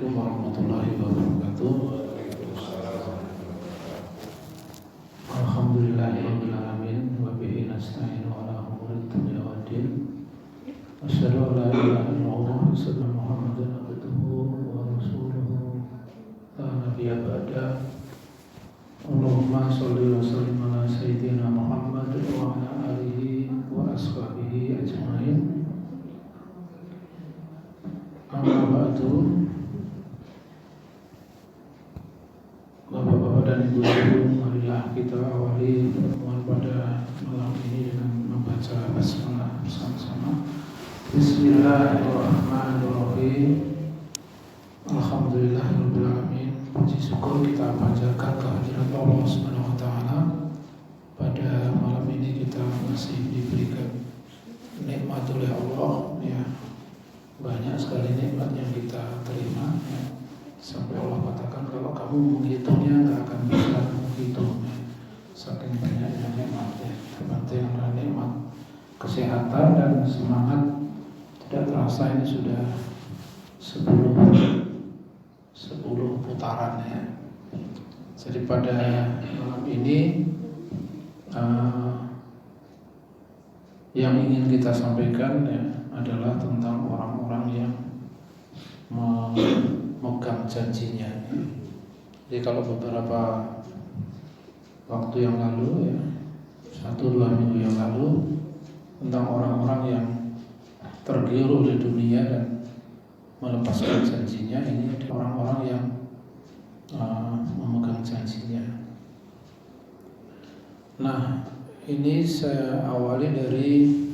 Assalamualaikum warahmatullahi wabarakatuh. Alhamdulillahirabbil alamin wa bihi nasta'inu ala umuri dunya waddin. Asyhadu an la ilaha illallah wa asyhadu anna Muhammadan abduhu wa rasuluhu la nabiyya ba'da. Allahumma shalli wa sallim ala sayyidina Muhammad wa ala alihi wa ashabihi ajmain. Amma ba'du. Bapak-bapak dan ibu-ibu, marilah kita awali pertemuan pada malam ini dengan membaca basmalah bersama-sama. Bismillahirrahmanirrahim. Alhamdulillahirabbil alamin. Puji syukur kita panjatkan kehadirat Allah Subhanahu wa taala. Pada malam ini kita masih diberikan nikmat oleh Allah, ya. Banyak sekali nikmat yang kita terima, ya. Sampai Allah katakan kalau kamu menghitungnya nggak akan bisa menghitung, ya. Saking banyaknya nikmatnya. Terpenting adalah nikmat kesehatan dan semangat. Tidak terasa ini sudah 10 putaran, ya. Jadi pada malam ini yang ingin kita sampaikan, ya, adalah tentang orang-orang yang memegang janjinya. Jadi kalau beberapa waktu yang lalu, ya, 1-2 minggu yang lalu, tentang orang-orang yang tergiur oleh dunia dan melepaskan janjinya, ini orang-orang yang memegang janjinya. Nah, ini saya awali dari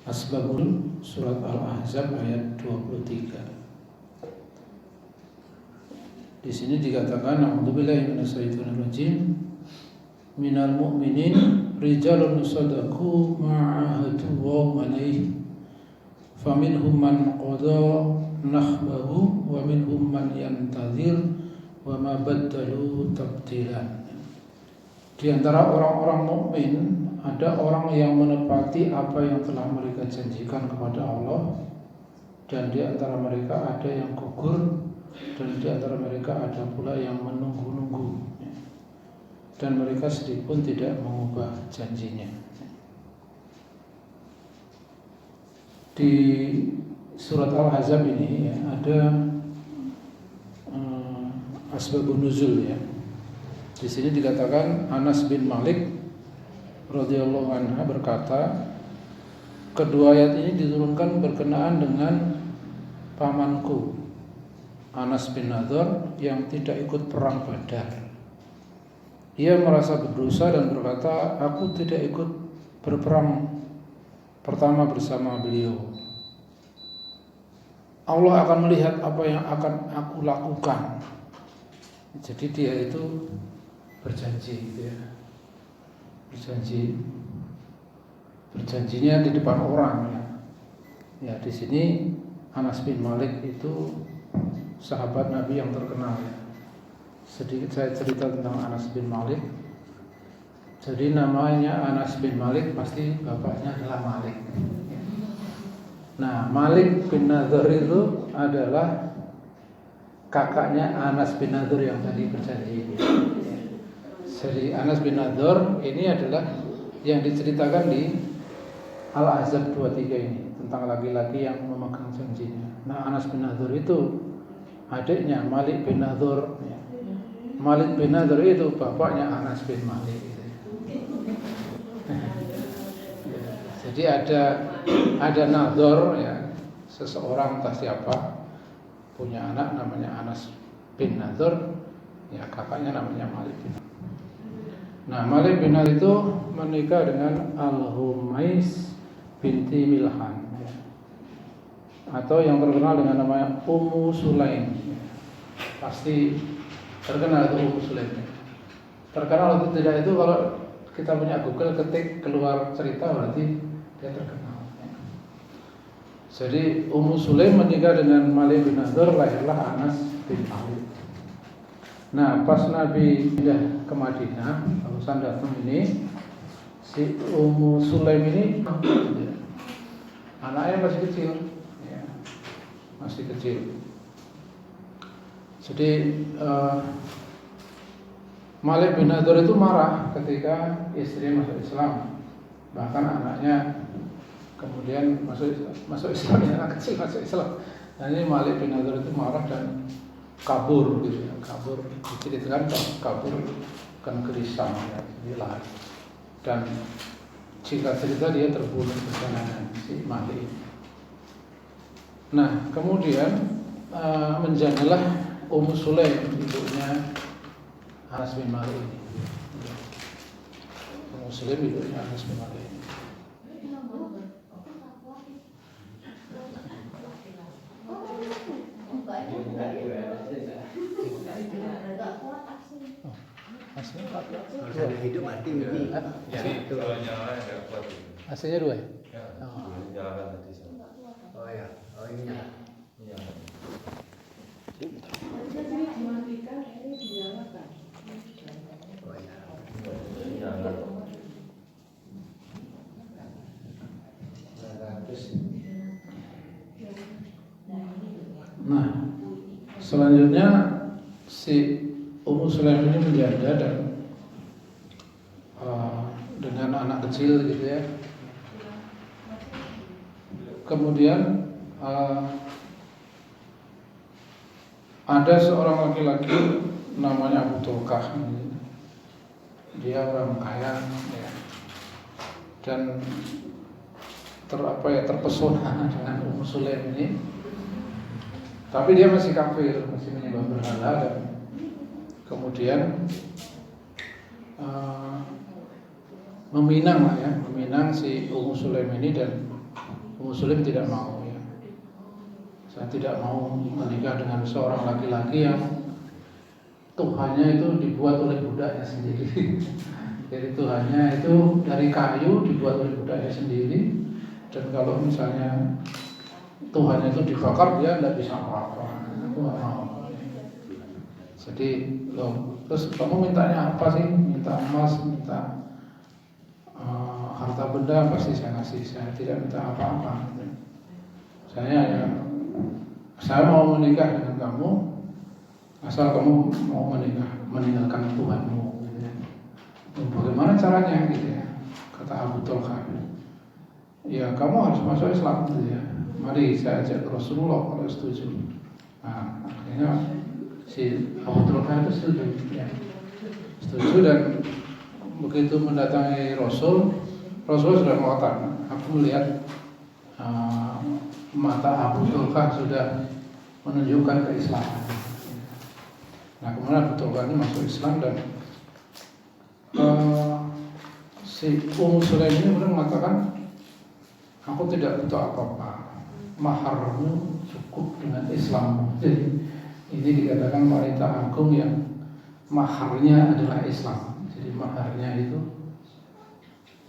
Asbabul Surat Al-Ahzab ayat 23. Di sini dikatakan, a'udzubillahi minasyaitonir rajim. Minal mu'minin rijalun sadaqu ma'ahadullah alaihi faminhum man qada nahbahu wa minhum man yantazir wa ma baddalu tabdilan. Di antara orang-orang mukmin ada orang yang menepati apa yang telah mereka janjikan kepada Allah, dan di antara mereka ada yang gugur, dan di antara mereka ada pula yang menunggu-nunggu, dan mereka sedikit pun tidak mengubah janjinya. Di surat Al-Ahzab ini, ya, ada asbabun nuzul, ya. Di sini dikatakan Anas bin Malik radhiyallahu anha berkata, kedua ayat ini diturunkan berkenaan dengan pamanku Anas bin Nadhr yang tidak ikut perang Badar. Ia merasa berdosa dan berkata, aku tidak ikut berperang pertama bersama beliau. Allah akan melihat apa yang akan aku lakukan. Jadi dia itu berjanji, gitu, ya. Berjanjinya di depan orang, ya. Ya, di sini Anas bin Malik itu sahabat Nabi yang terkenal, ya. Sedikit saya cerita tentang Anas bin Malik. Jadi namanya Anas bin Malik, pasti bapaknya adalah Malik. Nah, Malik bin Nadhr itu adalah kakaknya Anas bin Nadhr yang tadi berjanji. Jadi Anas bin Nadhr ini adalah yang diceritakan di Al-Ahzab 23 ini, tentang laki-laki yang memegang janjinya. Nah, Anas bin Nadhr itu adiknya Malik bin Nadhr, ya. Malik bin Nadhr itu bapaknya Anas bin Malik, gitu. Jadi ada nadhor, ya, seseorang entah siapa punya anak namanya Anas bin Nadhr, ya, kakaknya namanya Malik bin Nadhr. Nah, Malik bin Nadhr itu menikah dengan Al-Humais binti Milhan, ya, atau yang terkenal dengan nama Ummu Sulaim, ya. Pasti terkenal itu Ummu Sulaim, ya. Terkenal atau tidak itu kalau kita punya Google ketik keluar cerita berarti dia terkenal, ya. Jadi Ummu Sulaim menikah dengan Malik bin Nadhr, lahirlah Anas bin Malik. Nah, pas Nabi pindah ke Madinah, urusan datang ini, si Ummu Sulaim ini, anaknya masih kecil, ya. masih kecil. Jadi Malik bin Nadhr itu marah ketika istri masuk Islam, bahkan anaknya kemudian masuk Islam, ya, anak kecil masuk Islam. Nah ini Malik bin Nadhr itu marah dan kabur gitu ya, kabur, diceritakan kabur ke negeri Syam ya, lari. Dan singkat cerita dia terbunuh di sana si Malik. Nah kemudian menjadilah Ummu Sulaim, ibunya Anas bin Malik ini. Ummu Sulaim ibunya Anas bin Malik ini. Kalau hidup mati ini. Kalau nyala enggak kuat. Aslinya 2 ya? Nyalakan tadi. Oh ya, oh ini. Iya. Oh ya. Nyalakan. Nah, selanjutnya si Ummu Sulaim ini menjanda dan dengan anak kecil gitu ya. Kemudian ada seorang laki-laki namanya Abu Tulkah. Dia orang kaya ya. Dan terpesona dengan Ummu Sulaim ini. Tapi dia masih kafir, masih menyembah berhala dan kemudian meminang si Ummu Sulaim ini, dan Ummu Sulaim tidak mau ya. Saya tidak mau menikah dengan seorang laki-laki yang Tuhannya itu dibuat oleh budaknya sendiri. Jadi Tuhannya itu dari kayu dibuat oleh budaknya sendiri, dan kalau misalnya Tuhannya itu dibakar dia tidak bisa apa-apa. Aku nggak mau. Jadi terus kamu mintanya apa sih? Minta emas, minta harta benda, pasti saya kasih. Saya tidak minta apa-apa. Saya mau menikah dengan kamu asal kamu mau meninggalkan Tuhanmu. Gitu ya. Bagaimana caranya? Gitu ya. Kata Abu Tulkah. Ya kamu harus masuk Islam. Gitu ya. Mari saya ajak Rasulullah kalau setuju. Nah, akhirnya si Abu Tulkah itu setuju, ya. Setuju, dan begitu mendatangi Rasul sudah mengatakan, aku melihat mata Abu Tulkah sudah menunjukkan keislaman. Nah, kemudian Abu Tulkah ini masuk Islam, dan si Ummu Sulaim ini kemudian mengatakan, aku tidak butuh apa-apa. Maharmu cukup dengan Islammu. Jadi ini dikatakan wanita agung yang maharnya adalah Islam. Jadi maharnya itu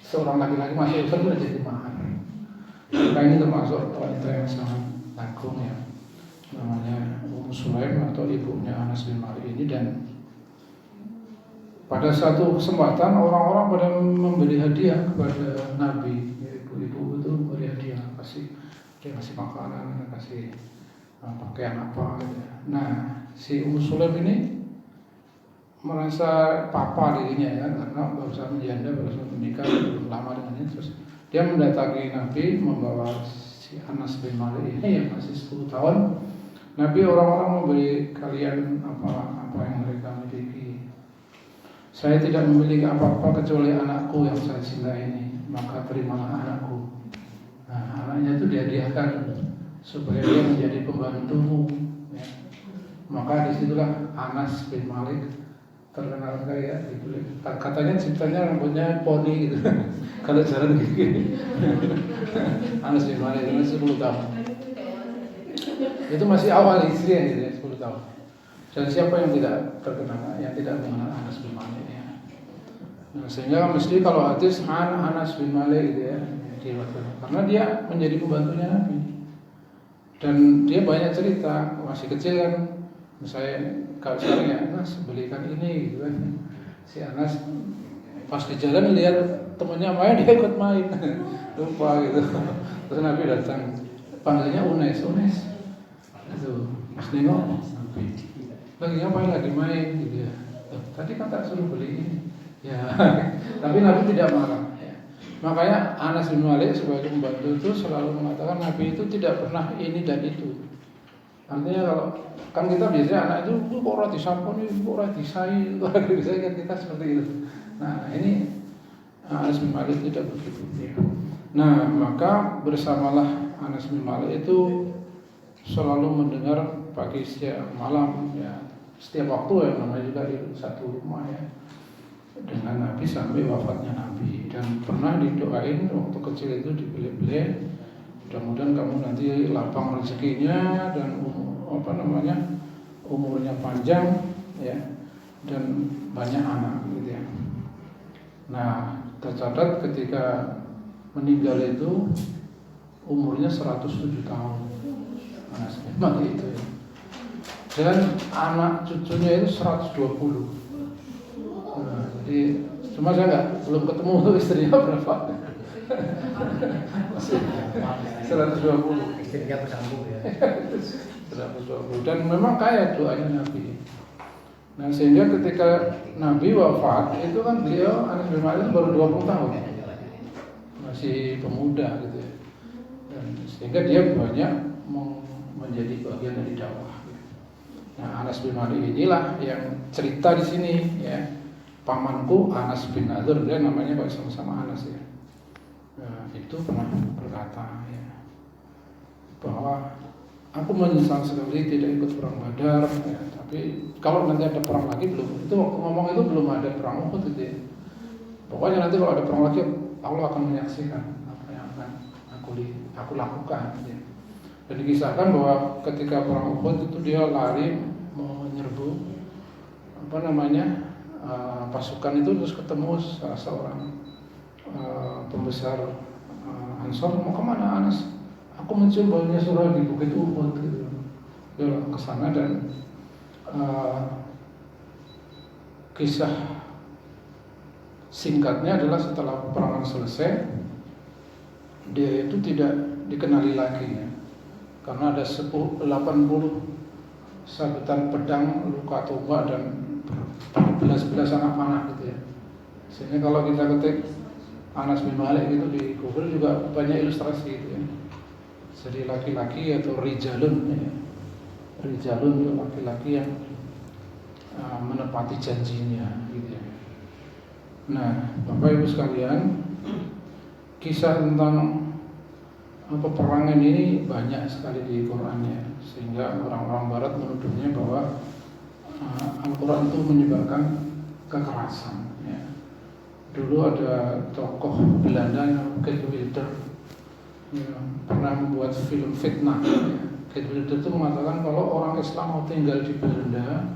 seorang laki-laki masuk Islam sudah jadi mahar. Maka ini termasuk wanita yang sangat agung ya, namanya Ummu Sulaim atau ibunya Anas bin Malik ini. Dan pada satu kesempatan orang-orang pada memberi hadiah kepada Nabi. Ibu-ibu itu memberi hadiah, dia kasih makanan, kasih pakaian apa gitu. Nah, si Ummu Sulaim ini merasa papa dirinya ya, karena baru saja menjanda, baru saja menikah, belum lama dengannya. Terus dia mendatangi Nabi membawa si Anas bin Malik ini yang masih 10 tahun. Nabi, orang-orang memberi kalian apa yang mereka miliki. Saya tidak memiliki apa-apa kecuali anakku yang saya cintai ini, maka terimalah anakku. Nah, anaknya itu dihadiahkan supaya dia menjadi pembantumu ya. Maka disitulah Anas bin Malik terkenal sekali ya. Katanya ciptanya rambutnya poni gitu. Kalau jalan gini. Anas bin Malik itu 10 tahun. Itu masih awal istri gitu ya, 10 tahun. Dan siapa yang tidak terkenal, yang tidak mengenal Anas bin Malik ya. Nah, sehingga mesti kalau hadis Anas bin Malik gitu ya, karena dia menjadi pembantunya Nabi. Dan dia banyak cerita, masih kecil kan, misalnya kalau sekarang ya, Anas belikan ini gitu kan. Si Anas pas di jalan lihat temannya main, dia ikut main, lupa gitu. Terus Nabi datang, panggilnya Unes, Itu Mas nengok lagi ngapain, lagi main gitu ya. Tadi kan tak suruh beli ini. Ya, tapi Nabi tidak marah. Ya. Makanya Anas bin Malik sebagai pembantu itu selalu mengatakan Nabi itu tidak pernah ini dan itu. Artinya kalau kan kita biasanya anak itu kok ora disampuni, kok ora disai, biasanya kan kita seperti itu. Nah ini Anas bin Malik tidak begitu. Ya. Nah maka bersamalah Anas bin Malik itu selalu mendengar pagi siang malam ya, setiap waktu ya, namanya juga di satu rumah ya, dengan Nabi sampai wafatnya Nabi. Dan pernah didoain waktu kecil itu dibeli-beli, mudah-mudahan kamu nanti lapang rezekinya dan umurnya panjang ya, dan banyak anak gitu ya. Nah tercatat ketika meninggal itu umurnya 107 tahun Anas bin Malik itu ya. Dan anak cucunya itu 120. Nah, jadi cuma saya belum ketemu tuh istrinya berapa. Masih 120. Istrinya bersambung ya. 120. Dan memang kaya doanya Nabi. Nah sehingga ketika Nabi wafat itu kan beliau Anas bin Malik baru 20 tahun, masih pemuda gitu ya. Dan sehingga dia banyak menjadi bagian dari dakwah. Nah Anas bin Malik inilah yang cerita di sini ya. Pamanku Anas bin Nadir, dia namanya kalau sama-sama Anas ya. Nah, itu pernah berkata ya, bahwa aku menyesal sekali tidak ikut perang Badar ya, tapi kalau nanti ada perang lagi belum. Itu waktu ngomong itu belum ada perang Uhud gitu ya. Pokoknya nanti kalau ada perang lagi Allah akan menyaksikan apa yang akan aku lakukan gitu ya. Dan dikisahkan bahwa ketika perang Uhud itu dia lari menyerbu pasukan itu, terus ketemu salah seorang pembesar Ansor. Mau kemana Anas? Aku mencium baunya surah di Bukit Uhud gitu. Dia ke sana dan kisah singkatnya adalah setelah peperangan selesai dia itu tidak dikenali lagi ya. Karena ada 80 sabetan pedang, luka tombak dan belas-belas anak panah gitu ya. Sehingga kalau kita ketik Anas bin Malik itu di Google juga banyak ilustrasi gitu ya. Jadi laki-laki atau rijalun ya. Rijalun itu laki-laki yang menepati janjinya gitu ya. Nah, Bapak Ibu sekalian, kisah tentang peperangan ini banyak sekali di Quran ya, sehingga orang-orang Barat menuduhnya bahwa Al-Quran itu menyebarkan kekerasan ya. Dulu ada tokoh Belanda yang Geert Wilders ya, pernah membuat film fitnah ya. Geert Wilders itu mengatakan kalau orang Islam mau tinggal di Belanda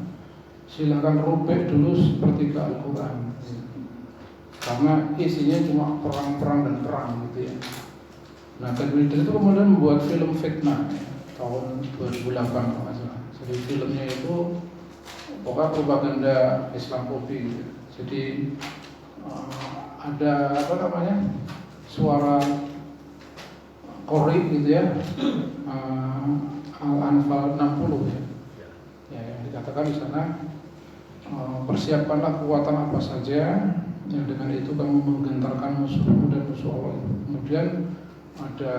silakan robek dulu seperti Al-Quran ya. Karena isinya cuma perang-perang dan perang gitu ya. Nah, Geert Wilders itu kemudian membuat film fitnah ya, tahun 2008 kalau nggak salah. Jadi filmnya itu pokoknya propaganda Islamophobia gitu. Jadi ada suara Qori gitu ya, Al-Anfal 60 ya. Ya, yang dikatakan di sana persiapkanlah kekuatan apa saja yang dengan itu kamu menggentarkan musuhmu dan musuh Allah. Kemudian ada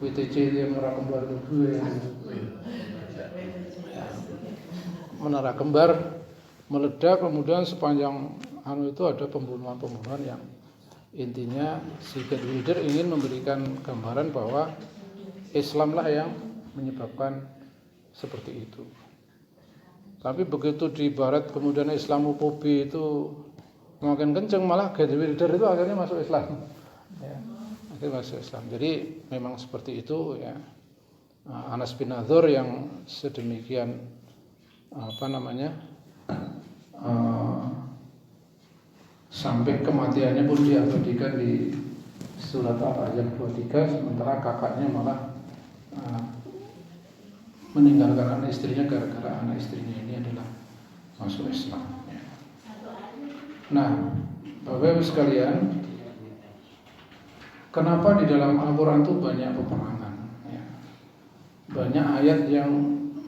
WTC yang menara kembar itu ya. Menara kembar meledak, kemudian sepanjang itu ada pembunuhan-pembunuhan yang intinya si Geert Wilders ingin memberikan gambaran bahwa Islamlah yang menyebabkan seperti itu. Tapi begitu di Barat kemudian Islamophobia itu makin kencang, malah Geert Wilders itu akhirnya masuk Islam. Ya, akhirnya masuk Islam. Jadi memang seperti itu ya. Anas bin Nadir yang sedemikian sampai kematiannya pun diabadikan di surat Al-Ayat 23, sementara kakaknya malah meninggalkan anak istrinya gara-gara anak istrinya ini adalah masuk Islam ya. Nah, Bapak Ibu sekalian, kenapa di dalam Al-Quran itu banyak peperangan ya? banyak ayat yang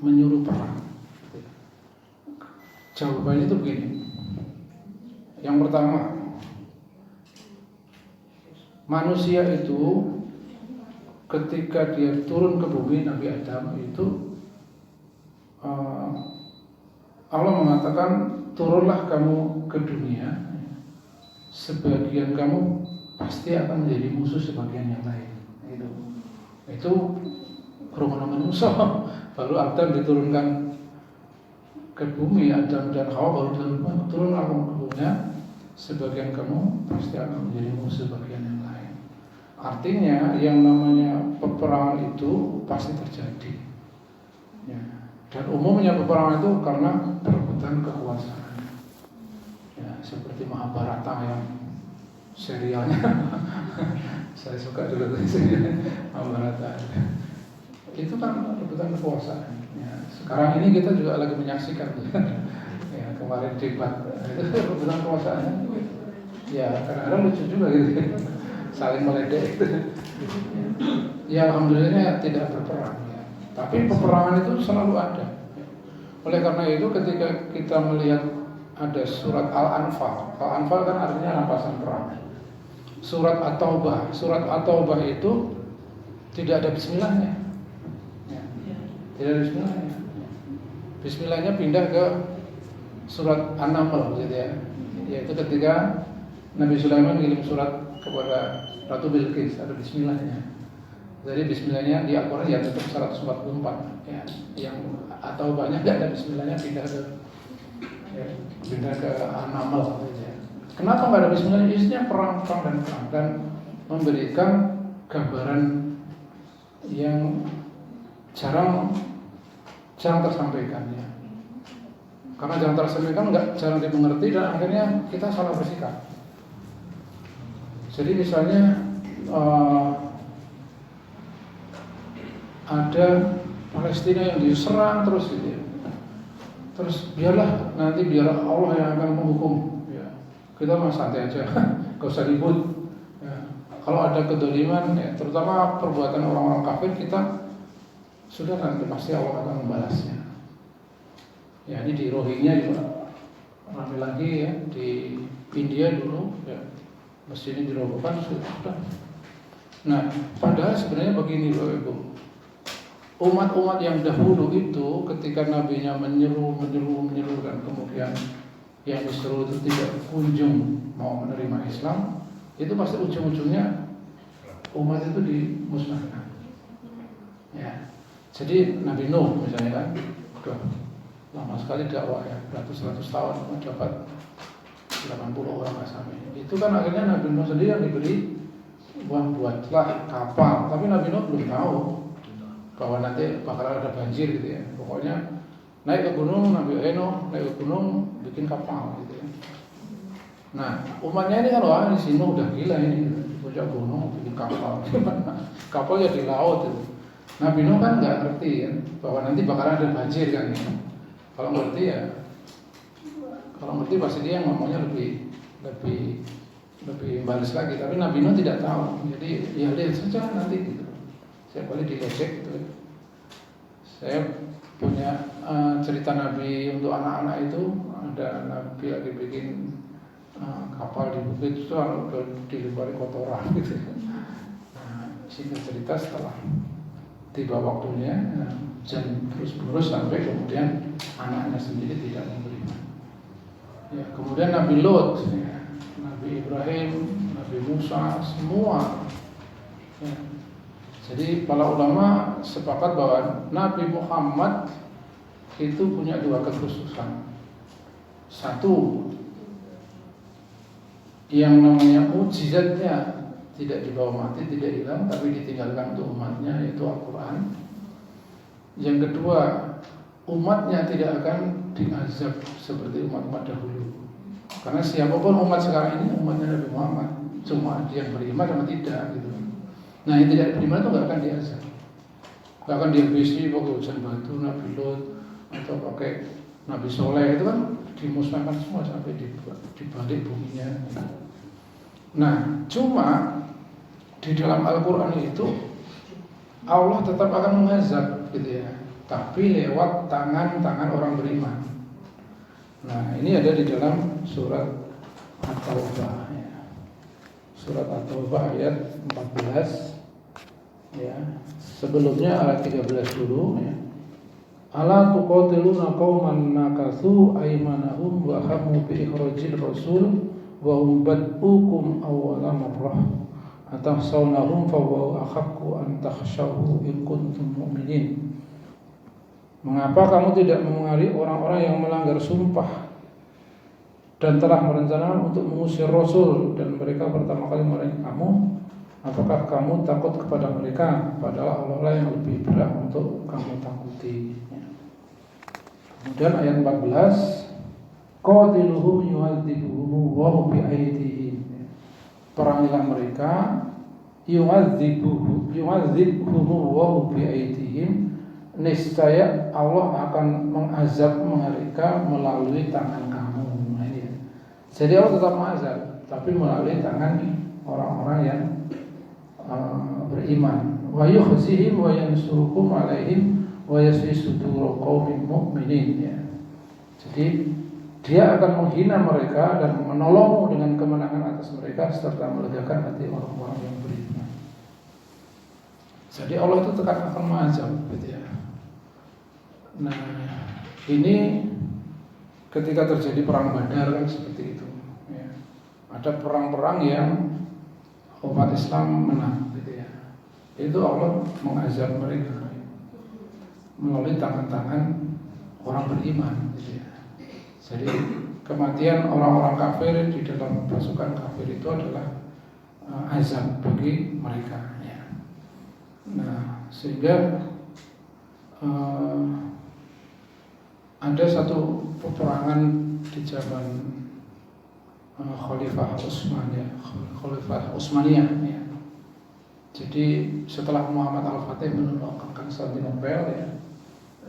menyuruh perang? Jawabannya itu begini. Yang pertama, manusia itu ketika dia turun ke bumi, Nabi Adam itu Allah mengatakan, turunlah kamu ke dunia, sebagian kamu pasti akan menjadi musuh sebagian yang lain. Itu kerumahan manusia. Baru Adam diturunkan ke bumi, Adam dan Hawa baru turunlah kamu ke bumi, sebagian kamu pasti akan menjadi musuh sebagian yang lain. Artinya yang namanya peperangan itu pasti terjadi. Ya. Dan umumnya peperangan itu karena perebutan kekuasaan. Ya, seperti Mahabharata yang serialnya saya suka juga Mahabharata. Itu kan rebutan kekuasaan. Ya, sekarang ini kita juga lagi menyaksikan. Ya, kemarin debat itu rebutan kekuasaan. Ya, kadang-kadang lucu juga gitu. Saling meledek. Ya, alhamdulillah tidak berperang. Ya. Tapi peperangan itu selalu ada. Oleh karena itu ketika kita melihat ada surat Al-Anfal. Al-Anfal kan artinya rampasan perang. Surat At-Taubah itu tidak ada bismillahnya. Ya. Tidak ada bismillahnya. Bismillahnya pindah ke surat An-Naml gitu ya. Yaitu ketika Nabi Sulaiman mengirim surat kepada Ratu Bilqis, ada bismillahnya. Jadi bismillahnya di Al-Quran ya tetap 144 ya. Yang atau banyak tidak ada bismillahnya pindah ke An-Naml gitu ya. Kenapa nggak ada bismillah? Isinya perang dan memberikan gambaran yang jarang tersampaikan ya. Karena jarang tersampaikan jarang dimengerti dan akhirnya kita salah bersikap. Jadi misalnya ada Palestina yang diserang terus gitu ya. Terus biarlah Allah yang akan menghukum. Kita mah santai aja, gak usah ribut. Ya. Kalau ada kedoliman, ya, terutama perbuatan orang-orang kafir, kita sudah nanti pasti Allah akan membalasnya. Ya, ini di Rohingya juga ramai lagi ya, di India dulu, ya, masjid ini dirobohkan sudah. Nah, padahal sebenarnya begini Bapak Ibu, umat-umat yang dahulu itu ketika nabinya menyeru dan kemudian yang disuruh itu tidak kunjung mau menerima Islam, itu pasti ujung-ujungnya umat itu dimusnahkan. Ya, jadi Nabi Nuh misalnya kan, udah lama sekali dakwah ya, ratus-ratus tahun mendapat 80 orang sampai. Itu kan akhirnya Nabi Nuh sendiri yang diberi buatlah kapal, tapi Nabi Nuh belum tahu bahwa nanti bakal ada banjir gitu ya. Pokoknya naik ke gunung, Nabi Nuh naik ke gunung bikin kapal gitu ya. Nah, umatnya ini kan wah di sini udah gila ini, puncak gunung bikin kapal. Kapal ya di laut itu. Nabi Nuh kan nggak ngerti ya bahwa nanti bakal ada banjir kan ya. Kalau ngerti pasti dia ngomongnya lebih balas lagi. Tapi Nabi Nuh tidak tahu. Jadi ya lihat saja nanti gitu. Saya boleh diledek gitu. Saya punya cerita Nabi untuk anak-anak itu, ada Nabi lagi bikin kapal di bukit itu udah dilempari kotoran gitu. Nah, singkat cerita setelah tiba waktunya hujan terus-menerus sampai kemudian anaknya sendiri tidak menerima. Ya, kemudian Nabi Lot, ya, Nabi Ibrahim, Nabi Musa, semua. Ya. Jadi para ulama sepakat bahwa Nabi Muhammad itu punya dua kekhususan. Satu, yang namanya mukjizatnya tidak dibawa mati, tidak hilang, tapi ditinggalkan untuk umatnya, yaitu Al-Quran. Yang kedua, umatnya tidak akan diazab seperti umat-umat dahulu. Karena siapapun umat sekarang ini umatnya Nabi Muhammad, cuma dia beriman sama tidak gitu. Nah, yang tidak beriman itu nggak akan diazab, nggak akan dihabisi pakai hujan batu Nabi Lot atau pakai Nabi Soleh, itu kan dimusnahkan semua sampai di balik buminya. Nah, cuma di dalam Al-Quran itu Allah tetap akan mengazab gitu ya, tapi lewat tangan-tangan orang beriman. Nah, ini ada di dalam surat At-Taubah ya. Surat At-Taubah ayat 14 ya. Sebelumnya ayat 13 dulu ya. Ala tuqatiluna qauman nakatsu aymanahum wa hamu bi ikhrajil rasul wa hum bad'ukum awwala marrah atahsawnahum fa wa ahaqqu an takhshawhu in kuntum mu'minin. Mengapa kamu tidak memengari orang-orang yang melanggar sumpah dan telah merencanakan untuk mengusir Rasul dan mereka pertama kali memerangi kamu? Apakah kamu takut kepada mereka? Padahal Allah yang lebih berat untuk kamu takuti. Kemudian ayat 14, qatiluhum yu'adzibuhum wa hum bi'aydihim. Perangilah mereka, yu'adzibuhum wa hum bi'aydihim. Niscaya Allah akan mengazab mereka melalui tangan kamu. Nah, ini. Jadi Allah tetap mengazab, tapi melalui tangan orang-orang yang beriman. Wa yukhzihim wa yansurukum alaihim wa yasfi sudur qaumin mu'minin ya. Jadi dia akan menghina mereka dan menolongmu dengan kemenangan atas mereka serta melegakan hati orang-orang yang beriman. Jadi Allah itu akan mengazab gitu ya. Nah, ini ketika terjadi perang Badar kan seperti itu ya. Ada perang-perang yang umat Islam menang gitu ya. Itu Allah mengazab mereka melalui tangan-tangan orang beriman gitu ya. Jadi kematian orang-orang kafir di dalam pasukan kafir itu adalah azab bagi mereka ya. Nah, sehingga ada satu peperangan di zaman Khalifah Utsman ya, Khalifah Utsmaniyah ya. Jadi setelah Muhammad Al-Fatih menaklukkan Konstantinopel ya,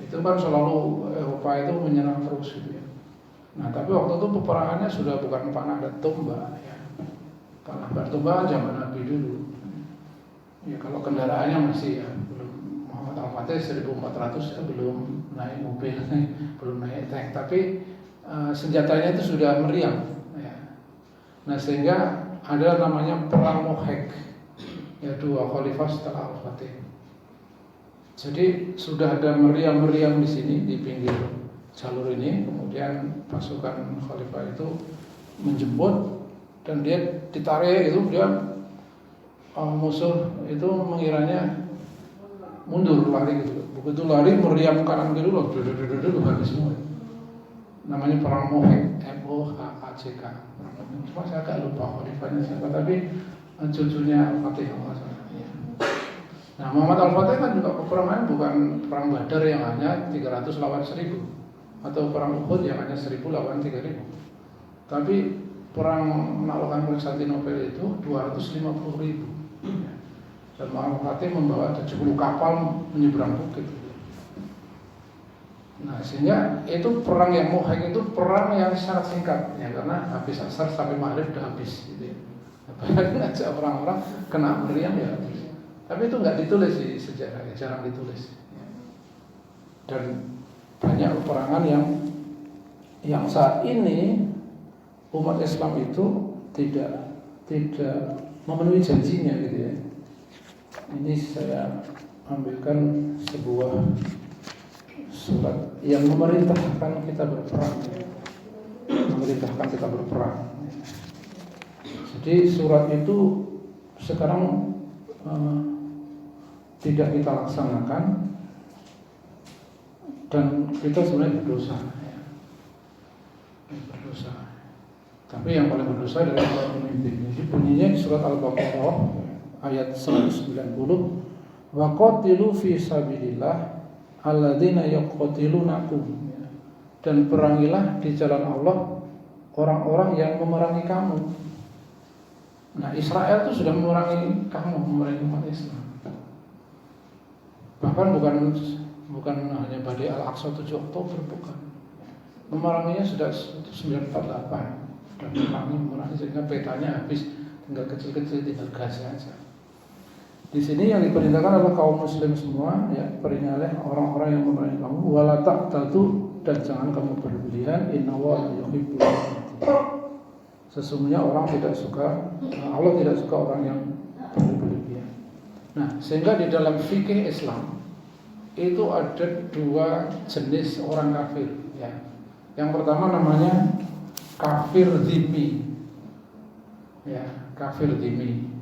itu kan selalu Eropa itu menyerang terus gitu ya. Nah, tapi waktu itu peperangannya sudah bukan panah dan tombak ya. Panah dan tombak zaman Nabi dulu. Ya kalau kendaraannya masih ya belum. Muhammad Al-Fatih 1400 ya, belum naik mobil, belum naik tank, tapi senjatanya itu sudah meriam ya. Nah, sehingga ada namanya perang Mohek ya, dua khalifah setelah Al-Fatih. Jadi sudah ada meriam-meriam di sini di pinggir jalur ini, kemudian pasukan khalifah itu menjemput dan dia ditarik gitu, dia musuh itu mengiranya mundur lari gitu. Begitu lari meriam kanan kiri loh, habis semua. Namanya perang Mohek, M-O-H-A-C-K. Cuma saya agak lupa khalifahnya siapa, tapi cucunya Al-Fatih Allah. Nah, Muhammad Al-Fatih kan juga peperangan bukan perang Badar yang hanya 300 lawan 1000 atau perang Uhud yang hanya 1000 lawan 3000. Tapi perang menaklukkan Konstantinopel itu 250.000. Dan Muhammad Al-Fatih membawa 70 kapal menyeberang bukit. Nah, sehingga itu perang yang Mohek itu perang yang sangat singkat ya, karena habis asar sampai maghrib udah habis gitu ya. Apalagi ngajak orang-orang kena meriam ya habis. Tapi itu nggak ditulis di sejarah, ya, jarang ditulis. Dan banyak peperangan yang saat ini umat Islam itu tidak memenuhi janjinya gitu ya. Ini saya ambilkan sebuah surat yang memerintahkan kita berperang, memerintahkan kita berperang. Jadi surat itu sekarang tidak kita laksanakan dan kita sebenarnya berdosa ya. Berdosa. Tapi yang paling berdosa adalah para pemimpin. Jadi bunyinya di surat Al-Baqarah ayat 190, wa qatilu fi sabilillah alladzina yaqatilunakum, dan perangilah di jalan Allah orang-orang yang memerangi kamu. Nah, Israel itu sudah memerangi kamu, memerangi umat Islam. Bahkan bukan hanya badai Al-Aqsa 7 Oktober, bukan. Memeranginya sudah 948 dan memerangi sehingga petanya habis, tinggal kecil-kecil, tinggal Gaza aja. Di sini yang diperintahkan adalah kaum muslim semua, ya, peringatlah orang-orang yang memerangi kamu, wala taqtatu, dan jangan kamu berlebihan, innallaha yuhibbul muqsitin. Sesungguhnya orang tidak suka, Allah tidak suka orang yang berlebihan. Nah, sehingga di dalam fikih Islam itu ada dua jenis orang kafir, ya. Yang pertama namanya kafir dhimmi. Ya, kafir dhimmi.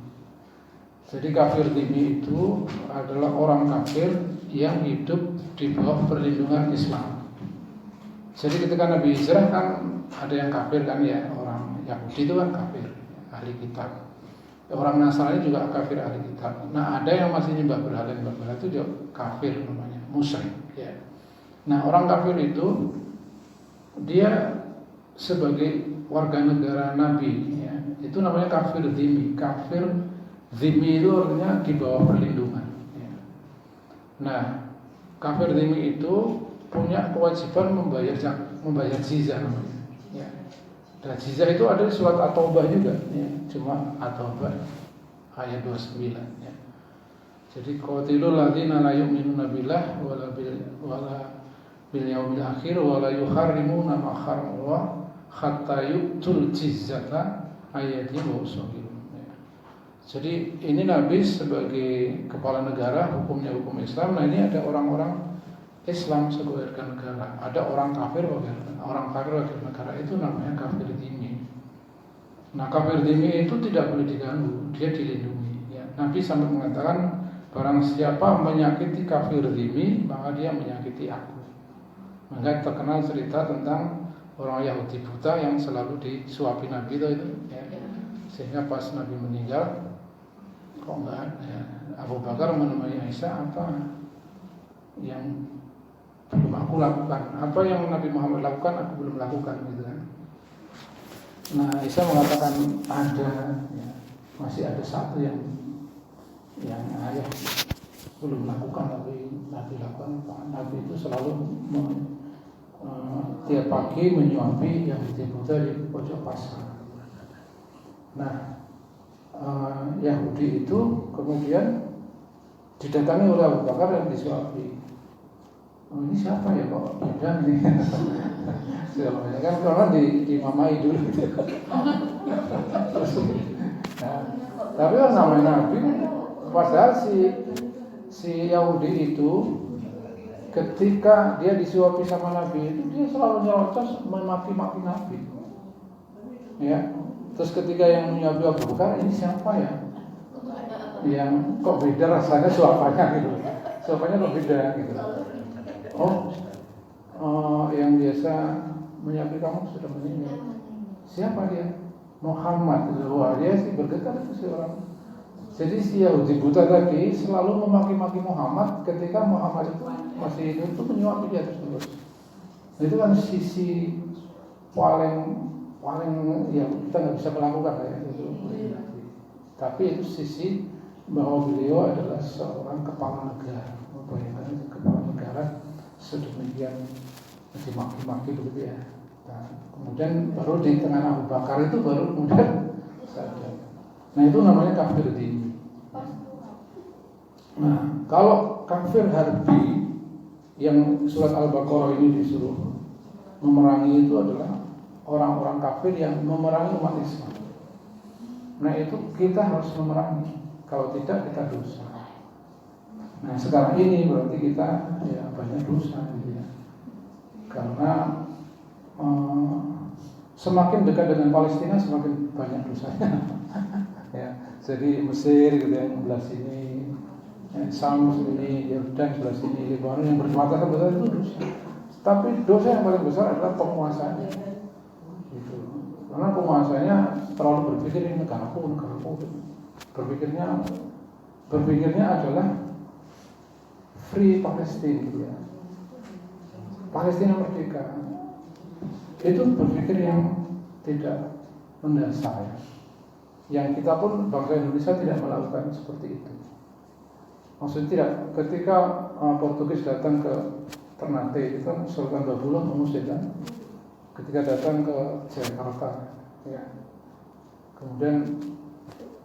Jadi kafir dhimmi itu adalah orang kafir yang hidup di bawah perlindungan Islam. Jadi ketika Nabi hijrah kan ada yang kafir kan, ya, orang Yahudi itu kan kafir, ahli kitab. Orang Nasrani juga kafir, ahli kitab. Nah, ada yang masih nyembah berhala itu juga kafir namanya, musyrik, ya. Nah, orang kafir itu dia sebagai warga negara Nabi, ya, itu namanya kafir dhimmi. Kafir dhimmi itu artinya di bawah perlindungan, ya. Nah, kafir dhimmi itu punya kewajiban membayar jizyah namanya, ya. Dan jizyah itu ada di surat At-Taubah juga, ya. Cuma At-Taubah ayat 29, ya. Jadi qatilul ladzina la yu'minuna billah wala bil yaumil akhir wala yuharrimuna ma harramallah hatta yu'tul jizyata ayyatin wa ushurun. Jadi ini Nabi sebagai kepala negara, hukumnya hukum Islam. Nah, ini ada orang-orang Islam sebagai warga negara, ada orang kafir warga negara, itu namanya kafir dhimmi. Nah, kafir dhimmi itu tidak boleh diganggu, dia dilindungi, ya. Nabi sampai mengatakan barang siapa menyakiti kafir dhimmi maka dia menyakiti aku. Maka terkenal cerita tentang orang Yahudi buta yang selalu disuapi Nabi itu, ya. Sehingga pas Nabi meninggal, kok enggak, ya, Abu Bakar menemui Aisyah, apa yang belum aku lakukan, apa yang Nabi Muhammad lakukan aku belum lakukan, gitu kan. Nah, Aisyah mengatakan ada, ya, masih ada satu yang ayah belum lakukan tapi Nabi lakukan. Nabi itu selalu tiap pagi menyuapi yang buta di pojok pasar. Nah, Yahudi itu kemudian didatangi oleh Abu Bakar yang disuapi. Oh, ini siapa ya kok beda nih? Siapa kan karena dimamai dulu. Nah, tapi kan namanya Nabi, padahal si Yahudi itu ketika dia disuapi sama Nabi itu dia selalu nyerocos memaki-maki Nabi, ya. Terus ketika yang menyuapi Abu Bakar, ini siapa ya? Yang kok beda rasanya suapannya gitu. Suapannya kok beda gitu. Yang biasa menyuapi kamu sudah meninggal. Siapa dia? Muhammad. Wah, dia sih bergetar itu si orang. Jadi si Yahudi buta tadi selalu memaki-maki Muhammad ketika Muhammad itu masih hidup, itu menyuapi dia terus. Itu kan sisi paling ya kita nggak bisa melakukan ya itu. Tapi itu sisi bahwa beliau adalah seorang kepala negara. Bayangkan kepala negara sedemikian dimaki-maki begitu ya. Nah, kemudian baru di tengah Abu Bakar itu baru kemudian sadar. Nah, itu namanya kafir dhimmi. Nah, kalau kafir harbi yang surat Al-Baqarah ini disuruh memerangi itu adalah orang-orang kafir yang memerangi umat Islam. Nah, itu kita harus memerangi. Kalau tidak kita dosa. Nah, sekarang ini berarti kita ya banyak dosa, gitu ya. Karena semakin dekat dengan Palestina semakin banyak dosanya. Ya, jadi Mesir gitu yang sebelah sini, Sam sini, Yordan sebelah sini, Lebanon yang berbatasan besar itu dosa. Tapi dosa yang paling besar adalah penguasanya. Gitu. Karena penguasanya terlalu berpikir ini negaraku. Berpikirnya adalah Free Palestine, gitu ya. Palestina merdeka. Itu berpikir yang tidak mendasar. Yang kita pun bangsa Indonesia tidak melakukan seperti itu. Maksudnya tidak. Ketika Portugis datang ke Ternate, itu kan Sultan Babullah mengusir kan. Ketika datang ke Jakarta, ya. Kemudian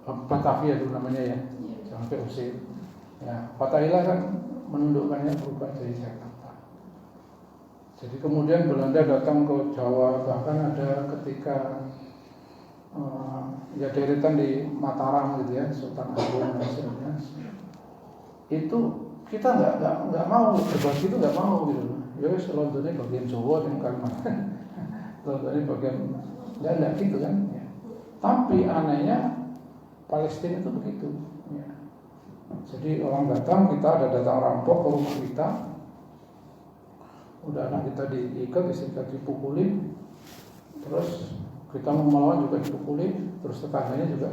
Batavia itu namanya ya, jangan VOC. Ya, Fatahillah kan menundukkannya berubah jadi Jakarta. Jadi kemudian Belanda datang ke Jawa, bahkan ada ketika ya deretan di Mataram gitu ya, Sultan Agung dan sebagainya. Itu kita nggak mau berbagi, itu nggak mau gitu. Ya wes Londonnya bagian Jawa yang Kalimantan, Londonnya bagian nggak gitu kan. Ya. Tapi anehnya Palestina itu begitu. Ya. Jadi orang datang, kita ada datang rampok ke rumah kita, udah anak kita diikat, istri kita dipukulin, terus kita mau melawan juga dipukulin, terus tetangganya juga,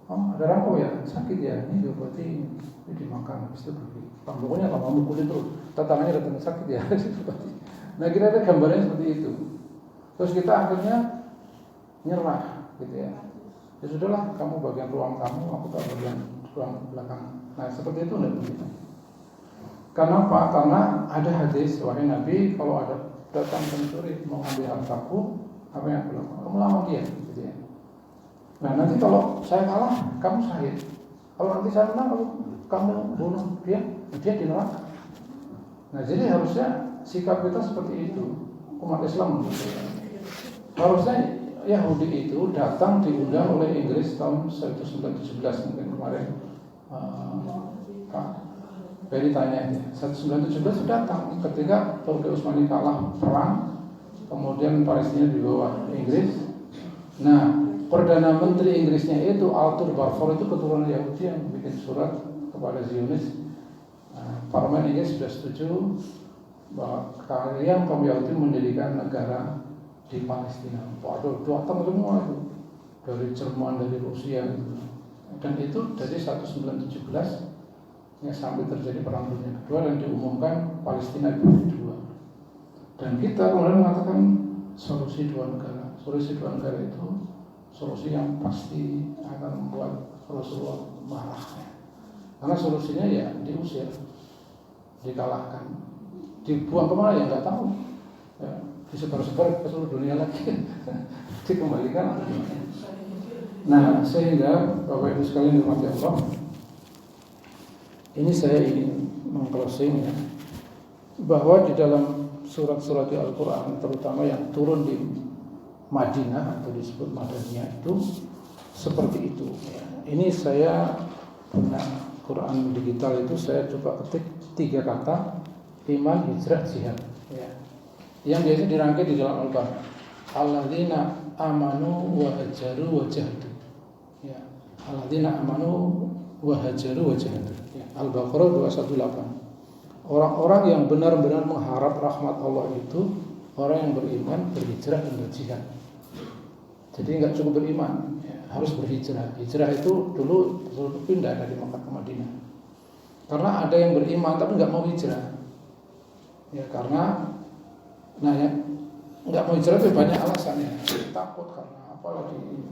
oh ada rampok ya, sakit ya, ini juga berarti ini dimakan, habis itu pergi. Pokoknya kalau mau mukulin terus, tetangganya datang sakit ya, nah kira-kira gambarnya seperti itu. Terus kita akhirnya nyerah, gitu ya. Ya sudahlah, kamu bagian ruang kamu, aku tak bagian ruang belakang. Nah seperti itu tidak begitu. Kenapa? Karena ada hadis, wahai Nabi, kalau ada datang pencuri mau ambil hartaku, apa yang aku lakukan? Kamu lawan dia, gitu ya. Nah nanti kalau saya kalah, kamu syahid. Kalau nanti saya menang, kamu bunuh dia di neraka. Nah jadi harusnya sikap kita seperti itu, umat Islam. Harusnya Yahudi itu datang diundang oleh Inggris tahun 1917 mungkin kemarin. Pak Ferry tanya ini, 1917 datang ketika Turki Utsmani kalah perang, kemudian Palestina di bawah Inggris. Nah, Perdana Menteri Inggrisnya itu Arthur Balfour itu keturunan Yahudi yang bikin surat kepada Zionis. Parlemen Inggris sudah setuju bahwa kalian kaum Yahudi mendirikan negara di Palestina. Waduh, datang semua itu dari Jerman, dari Rusia gitu. Dan itu dari 1917 ya, sampai terjadi perang dunia kedua dan diumumkan Palestina dibagi dua. Dan kita kemudian mengatakan solusi dua negara. Solusi dua negara itu solusi yang pasti akan membuat Rasulullah marah. Karena solusinya ya diusir, dikalahkan, dibuang kemana ya nggak tahu. Ya, disebar-sebar ke seluruh dunia lagi, dikembalikan. Nah, sehingga Bapak Ibu sekalian dirahmati Allah, ini saya ingin meng-closing ya, bahwa di dalam surat-surat Al-Quran, terutama yang turun di Madinah atau disebut Madaniyah itu seperti itu. Ya. Ini saya punya Quran digital itu saya coba ketik 3 kata, iman, hijrah, jihad. Ya. Yang biasa dirangkai di dalam Al-Quran, alladzina amanu wa hajaru wa jahadu. Ya, alladzina amanu wa hajaru wa jahadu. Ya, Al-Baqarah 218. Orang-orang yang benar-benar mengharap rahmat Allah itu orang yang beriman, berhijrah dan berjihad. Jadi enggak cukup beriman, ya, harus berhijrah. Hijrah itu dulu pindah dari Makkah ke Madinah. Karena ada yang beriman tapi enggak mau hijrah. Ya, karena ya, enggak mau hijrah itu banyak alasannya. Takut karena apalagi ini.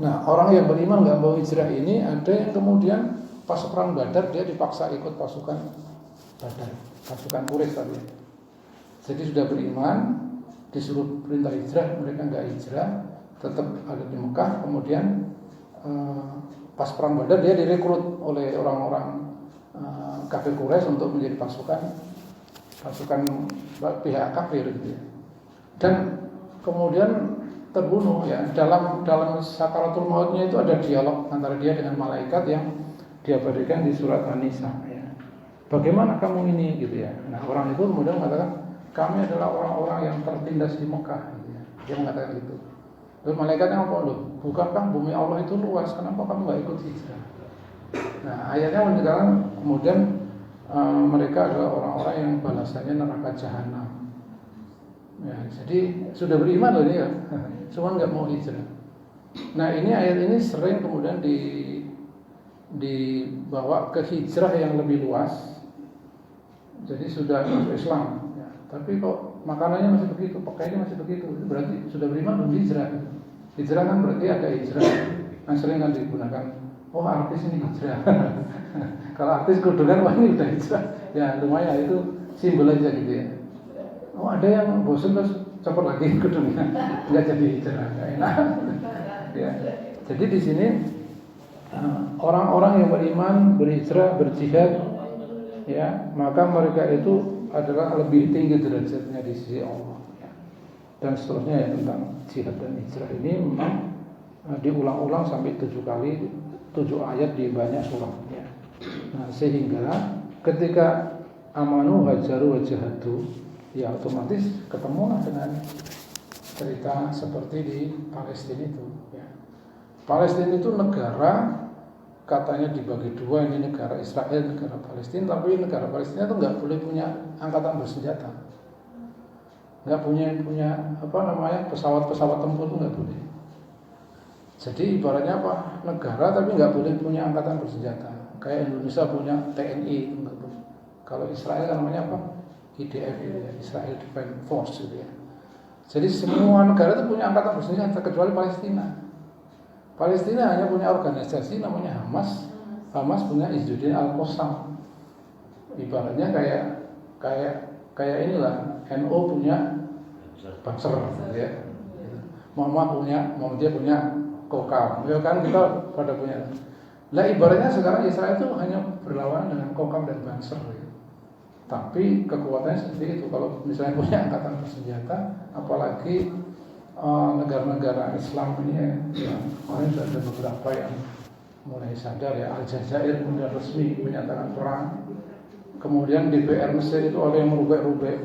Nah, orang yang beriman enggak mau hijrah ini ada yang kemudian pas perang Badar dia dipaksa ikut pasukan Badar, pasukan Quraisy tadi. Jadi sudah beriman, disuruh perintah hijrah, mereka enggak hijrah, tetap ada di Mekah. Kemudian pas perang Badar dia direkrut oleh orang-orang kafir Quraisy untuk menjadi pasukan pihak kafir gitu ya. Dan kemudian terbunuh ya. Dalam sakaratul mautnya itu ada dialog antara dia dengan malaikat yang diabadikan di surat An-Nisa ya. Bagaimana kamu ini gitu ya. Nah, orang itu kemudian mengatakan kami adalah orang-orang yang tertindas di Mekah gitu ya. Dia mengatakan gitu. Terus malaikatnya apa loh? Bukankah bumi Allah itu luas? Kenapa kamu enggak ikut hijrah? Nah, ayatnya menjelaskan kemudian mereka adalah orang-orang yang balasannya neraka jahanam. Ya, jadi sudah beriman loh ini ya, cuma nggak mau hijrah. Nah, ini ayat ini sering kemudian dibawa ke hijrah yang lebih luas. Jadi sudah masuk Islam, ya. Tapi kok makanannya masih begitu, pakaiannya masih begitu, itu berarti sudah beriman belum hijrah. Hijrah kan berarti ada hijrah. Yang sering kan digunakan. Oh, artis ini hijrah. Kalau artis kudungan, wah ini udah hijrah. Ya lumayan, itu simbol aja gitu ya. Oh, ada yang bosan terus copot lagi kudungnya, nggak jadi hijrah, nggak enak. Ya. Jadi di sini orang-orang yang beriman, berhijrah, berjihad, ya, maka mereka itu adalah lebih tinggi derajatnya di sisi Allah. Ya. Dan seterusnya ya tentang jihad dan hijrah ini memang diulang-ulang sampai 7 kali, 7 ayat di banyak surat. Ya. Nah, sehingga ketika amanu hajaru wajahadu, ya otomatis ketemulah dengan cerita seperti di Palestina itu. Ya. Palestina itu negara katanya dibagi dua, ini negara Israel, negara Palestina. Tapi negara Palestina itu nggak boleh punya angkatan bersenjata, nggak punya pesawat-pesawat tempur itu nggak boleh. Jadi ibaratnya apa? Negara tapi nggak boleh punya angkatan bersenjata. Kayak Indonesia punya TNI, nggak boleh. Kalau Israel namanya apa? IDF, ya, Israel Defense Force gitu ya. Jadi semua negara itu punya angkatan bersenjata kecuali Palestina. Palestina hanya punya organisasi namanya Hamas. Hamas punya Izzuddin Al-Qassam. Ibaratnya kayak inilah NU punya Banser, ya. Muhammadiyah punya Kokam. Ya kan kita pada punya. Lah ibaratnya sekarang Israel itu hanya berlawanan dengan Kokam dan Banser. Ya. Tapi kekuatannya seperti itu. Kalau misalnya punya angkatan bersenjata, apalagi negara-negara Islam ini ya, kemarin sudah ada beberapa yang mulai sadar ya. Aljazair kemudian resmi menyatakan perang. Kemudian DPR Mesir itu ada yang merubah-rubah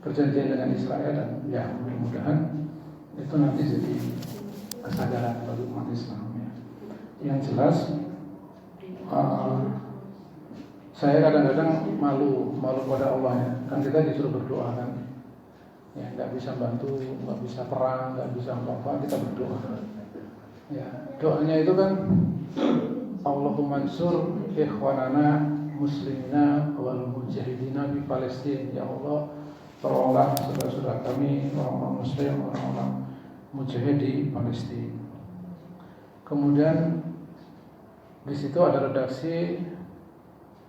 perjanjian dengan Israel, dan ya mudah-mudahan itu nanti jadi kesadaran bagi umat Islam ya. Yang jelas saya kadang-kadang malu pada Allah ya. Kan kita disuruh berdoa kan. Ya, nggak bisa bantu, nggak bisa perang, nggak bisa apa-apa, kita berdoa. Ya, doanya itu kan Allahumma ansur ikhwanana muslimina wal mujahidina di Palestina. Ya Allah, tolonglah saudara-saudara kami, orang-orang muslim, orang-orang mujahid di Palestina. Kemudian di situ ada redaksi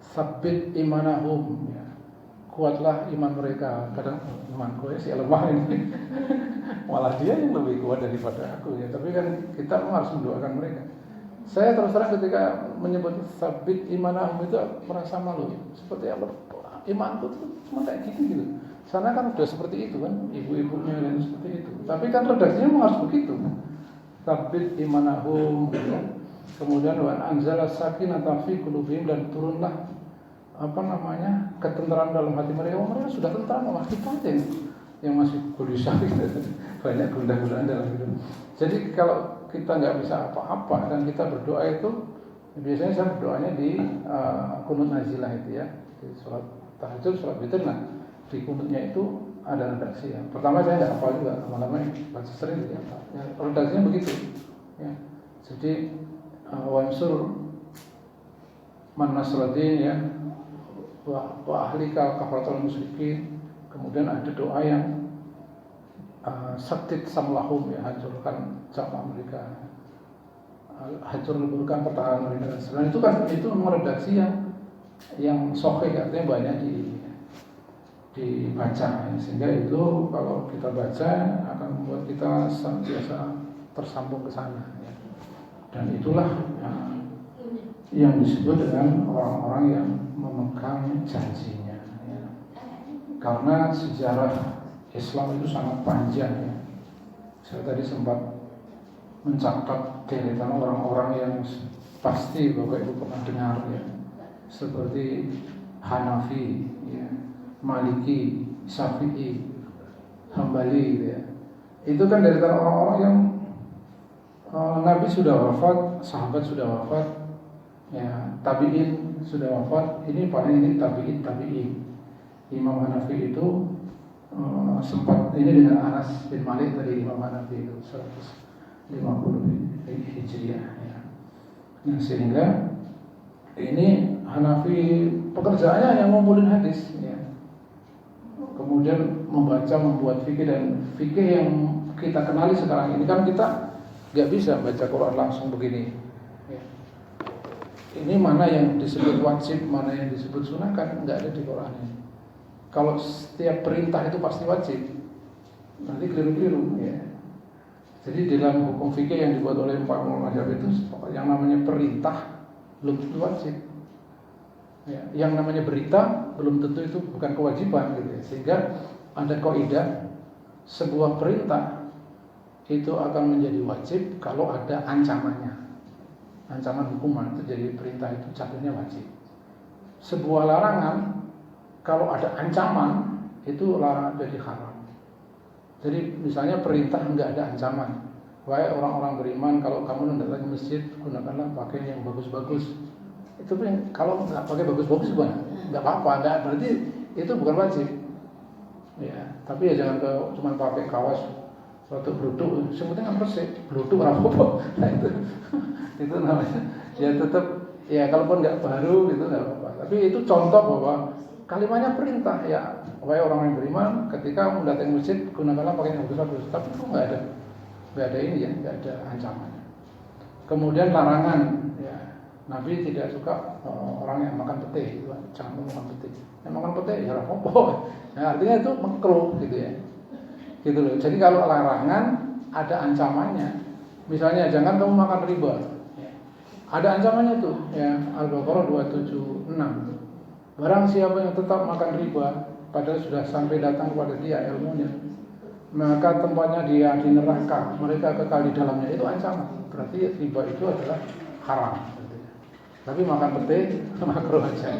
sabit imanahum, ya. Kuatlah iman mereka. Kadang imanku ya si lemah ini. Malah dia yang lebih kuat daripada aku ya. Tapi kan kita harus mendoakan mereka. Saya terus terang ketika menyebut sabit imanahum itu merasa malu. Seperti apa? Imanku itu cuma kayak gitu. Sana kan udah seperti itu kan, ibu-ibunya dan seperti itu. Tapi kan redaksinya memang harus begitu. Sabit imanahum. Ya. Kemudian wa anzala sakinata fi qulubihim, dan turunlah ketenteran dalam hati mereka. Mereka sudah tentram, malah kita aja yang masih gelisah gitu. Banyak gundah-gundahan dalam hidup. Jadi kalau kita nggak bisa apa-apa dan kita berdoa itu, biasanya saya berdoanya di kunut nazilah itu ya, di sholat tahajud, sholat witir. Nah, di kunutnya itu ada redaksi ya. Pertama saya nggak hafal juga, lama-lama baca sering ya. Redaksinya begitu ya. Jadi wansur man nasradin ya, wa ahlika kafaratul musyrikin. Kemudian ada doa yang saktit samlahum ya, hancurkan jamaah mereka, hancurkan pertahanan mereka. Selain itu kan itu memang redaksi yang sahih, artinya banyak dibaca ya. Sehingga itu kalau kita baca akan membuat kita senantiasa tersambung ke sana ya. Dan itulah yang disebut dengan orang-orang yang memegang janjinya ya. Karena sejarah Islam itu sangat panjang ya. Saya tadi sempat mencatat deretan orang-orang yang pasti Bapak Ibu pernah dengar ya. Seperti Hanafi ya, Maliki, Syafi'i, Hambali ya. Itu kan deretan orang-orang yang Nabi sudah wafat, sahabat sudah wafat ya, tabi'in sudah wafat. Ini paling ini tabi'in. Imam Hanafi itu sempat ini dengan Anas bin Malik tadi, Imam Hanafi itu 150 Hijriah ya. Nah, sehingga ini Hanafi pekerjaannya hanya ngumpulin hadis ya. Kemudian membuat fikih, dan fikih yang kita kenali sekarang ini kan kita nggak bisa baca Quran langsung begini ya. Ini mana yang disebut wajib, mana yang disebut sunnah kan nggak ada di Quran ini. Kalau setiap perintah itu pasti wajib, nanti keliru-keliru ya. Jadi dalam hukum fikih yang dibuat oleh 4 mazhab itu yang namanya perintah belum tentu wajib. Ya, yang namanya berita belum tentu itu bukan kewajiban gitu ya. Sehingga ada kaidah sebuah perintah itu akan menjadi wajib kalau ada ancamannya. Ancaman hukuman itu jadi perintah itu jatuhnya wajib. Sebuah larangan kalau ada ancaman itu jadi haram. Jadi misalnya perintah enggak ada ancaman. Wahai orang-orang beriman, kalau kamu datang ke masjid, gunakanlah pakaian yang bagus-bagus. Itu kalau nggak pakai bagus-bagus bukan, nggak apa-apa, nggak berarti itu bukan wajib. Ya, tapi ya jangan cuma pakai kaos suatu bluduk, sebetulnya nggak bersih, bluduk apa-apa. Nah itu namanya. Ya tetap, ya kalaupun nggak baru gitu nggak apa-apa. Tapi itu contoh bahwa kalimatnya perintah ya. Wahai orang yang beriman, ketika mendatangi masjid gunakanlah pakaian yang bagus-bagus. Tapi itu nggak ada ini ya, nggak ada ancamannya. Kemudian larangan, ya Nabi tidak suka orang yang makan pete, jangan makan pete. Yang makan pete ya apa? Nah, artinya itu makruh gitu ya, gitu loh. Jadi kalau larangan ada ancamannya, misalnya jangan kamu makan riba, ya. Ada ancamannya tuh, ya Al-Baqarah 276. Barang siapa yang tetap makan riba padahal sudah sampai datang kepada dia ilmunya, maka tempatnya dia di neraka, mereka kekal di dalamnya. Itu ancaman. Berarti riba itu adalah haram. Tapi makan pete makruh aja.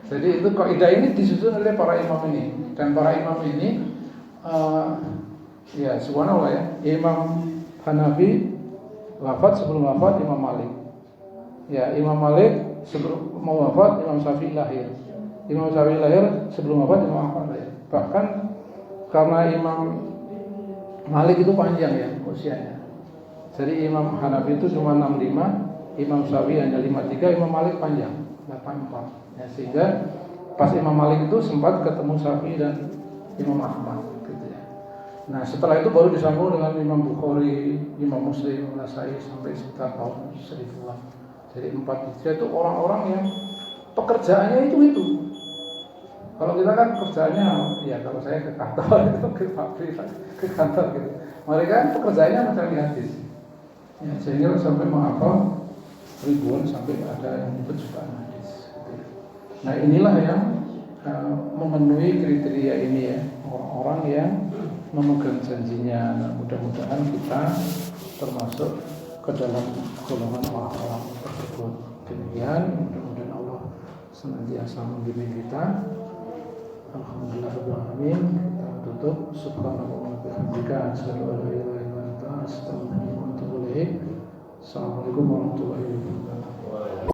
Jadi itu kaidah ini disusun oleh para imam ini, dan para imam ini ya subhanallah ya, Imam Hanafi wafat sebelum wafat Imam Malik. Ya Imam Malik sebelum mau wafat Imam Syafi'i lahir. Imam Syafi'i lahir sebelum wafat Imam Ahmad lahir. Bahkan karena Imam Malik itu panjang ya usianya. Jadi Imam Hanafi itu cuma 65, Imam Syafi'i hanya 53, Imam Malik panjang 84. Ya, sehingga pas Imam Malik itu sempat ketemu Syafi'i dan Imam Ahmad gitu ya. Nah, setelah itu baru disambung dengan Imam Bukhari, Imam Muslim, Imam Nasai sampai sekitar tahun 1000-an. Jadi 4 Hijriah itu orang-orang yang pekerjaannya itu. Kalau kita kan kerjaannya, ya kalau saya ke kantor, ke pabrik, ke kantor gitu. Mereka kan pekerjaannya mencari hadis. Ya, sehingga sampai menghafal ribuan sampai ada yang ikut jutaan hadis. Nah inilah yang memenuhi kriteria ini ya, orang-orang yang memegang janjinya. Nah, mudah-mudahan kita termasuk ke dalam golongan orang-orang tersebut. Demikian, mudah-mudahan Allah senantiasa membimbing kita. Alhamdulillahirobbilalamin. Kita tutup. Subhanallah wa bihamdika, asyhadu an la ilaha illa anta, astaghfiruka wa atubu ilaik. Assalamualaikum warahmatullahi wabarakatuh.